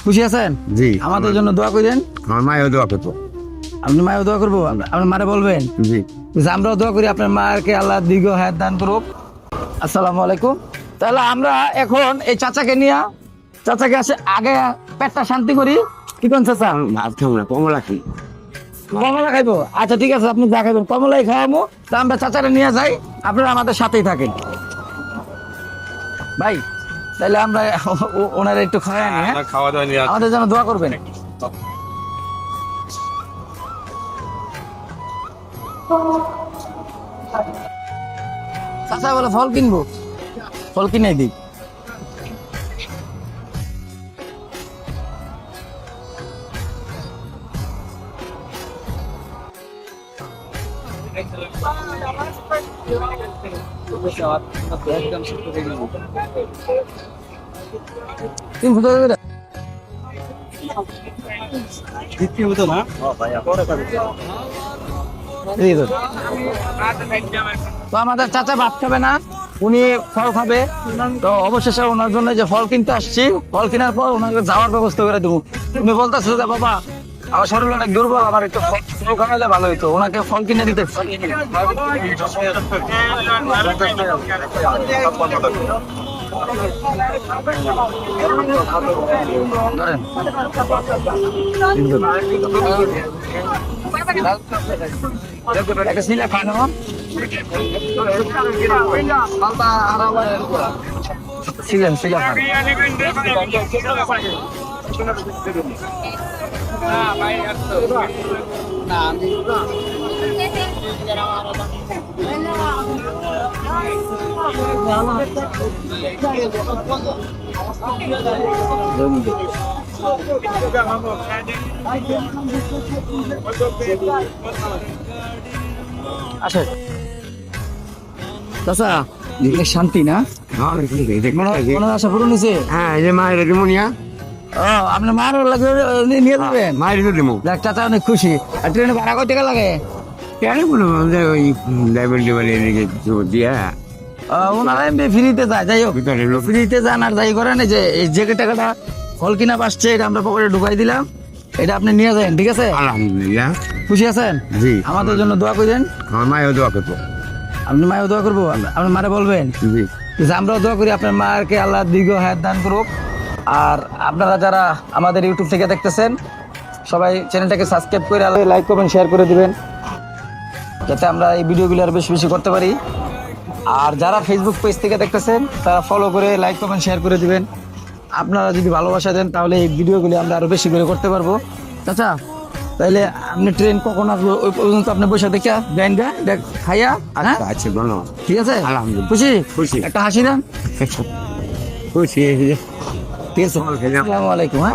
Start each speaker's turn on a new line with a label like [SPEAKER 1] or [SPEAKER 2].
[SPEAKER 1] খুশি আছেন?
[SPEAKER 2] জি।
[SPEAKER 1] আমাদের জন্য দোয়া করেন।
[SPEAKER 2] আমার মায়েও দোয়া করতো।
[SPEAKER 1] আপনি মায়ের দোয়া করবো, আপনার মারে বলবেন
[SPEAKER 2] জি।
[SPEAKER 1] যে আমরাও দোয়া করি আপনার মাকে আল্লাহ দীর্ঘ হায়াত দান করুক। আসসালামু আলাইকুম। তাহলে আমরা এখন এই চাচাকে নিয়ে চাচাকে আসে আগে পেটটা শান্তি করি। কি কোন চাচা?
[SPEAKER 2] ভাত খাবো না, কমলা খাই।
[SPEAKER 1] কমলা খাইবো? আচ্ছা ঠিক আছে, আপনি যা খাইবেন কমলাই খাওয়াবো। তা আমরা চাচারে নিয়ে যাই, আপনারা আমাদের সাথেই থাকেন ভাই। তাহলে আমরা ওনারা একটু খাওয়াই নি, হ্যাঁ?
[SPEAKER 2] খাওয়া দাওয়া নিয়ে
[SPEAKER 1] আমাদের জন্য দোয়া করবেন। চাচা বলে ফল কিনবো, ফল কিনে দিই। তিন ফুটো করে এই তো। তো আমাদের চাচা ভাত খাবে না, উনি ফল খাবে। তো অবশেষে ওনার জন্য যে ফল কিনতে আসছি, ফল কেনার পর ওনাকে যাওয়ার ব্যবস্থা করে দেবো। তুমি বলতেছো যে বাবা আমার শরীর অনেক দুর্বল, আমার একটু ফল খাওয়ালে ভালো হইতো, ওনাকে ফল কিনে দিতে। ধরেন। একটা সিলা খানো। সিলেন সিলা খান। আচ্ছা চাচা, শান্তি না? মনের আশা পূরণ হয়েছে?
[SPEAKER 2] হ্যাঁ, এই যে মায়ের রিমোনিয়া।
[SPEAKER 1] ও, আপনার মায়ের লাগে নিয়ে যাবেন?
[SPEAKER 2] মায়ের রিমো।
[SPEAKER 1] দেখ চাচা অনেক খুশি। আর ট্রেনে ভাড়া কত টাকা লাগে?
[SPEAKER 2] কেন বলবো যে ওই ড্রাইভার ড্রাইভার এদিকে দিয়া
[SPEAKER 1] ওনারা এমনি ফ্রিতে যায়, যাই হোক
[SPEAKER 2] ভিতরে লোক।
[SPEAKER 1] ফ্রিতে যান আর যাই করেন। এই যে টাকাটা ফল কিনা পাচ্ছে এটা আমরা পকেটে ঢুকাই দিলাম, এটা আপনি নিয়ে যান, ঠিক আছে?
[SPEAKER 2] আলহামদুলিল্লাহ।
[SPEAKER 1] খুশি আছেন?
[SPEAKER 2] জি।
[SPEAKER 1] আমাদের জন্য দোয়া করেন।
[SPEAKER 2] আমার মায়েও দোয়া করতো।
[SPEAKER 1] আপনি মায়ের দোয়া করবো, আপনার মারে বলবেন
[SPEAKER 2] জি।
[SPEAKER 1] যে আমরাও দোয়া করি আপনার মাকে আল্লাহ দীর্ঘ হায়াত দান করুক। আর আপনারা যারা আমাদের ইউটিউব থেকে দেখতেছেন সবাই চ্যানেলটাকে সাবস্ক্রাইব করে লাইক কমেন্ট শেয়ার করে দিবেন, যাতে আমরা এই ভিডিওগুলো আর বেশি বেশি করতে পারি। আর যারা ফেসবুক পেজ থেকে দেখতেছেন তারা ফলো করে লাইক কমেন্ট শেয়ার করে দিবেন। আপনারা যদি ভালোবাসা দেন তাহলে এই ভিডিওগুলি আমরা আরো বেশি করে করতে পারবো। চাচা তাইলে আপনি ট্রেন কখন আসবো ওই পর্যন্ত আপনি বসে দেখে দেন, দেখ খাইয়া। হ্যাঁ
[SPEAKER 2] আচ্ছা, ধন্যবাদ।
[SPEAKER 1] ঠিক আছে,
[SPEAKER 2] আলহামদুলিল্লাহ।
[SPEAKER 1] খুশি?
[SPEAKER 2] খুশি।
[SPEAKER 1] একটা হাসি দেন।
[SPEAKER 2] খুশি।
[SPEAKER 1] ঠিক আছে, আসসালামু আলাইকুম। হ্যাঁ।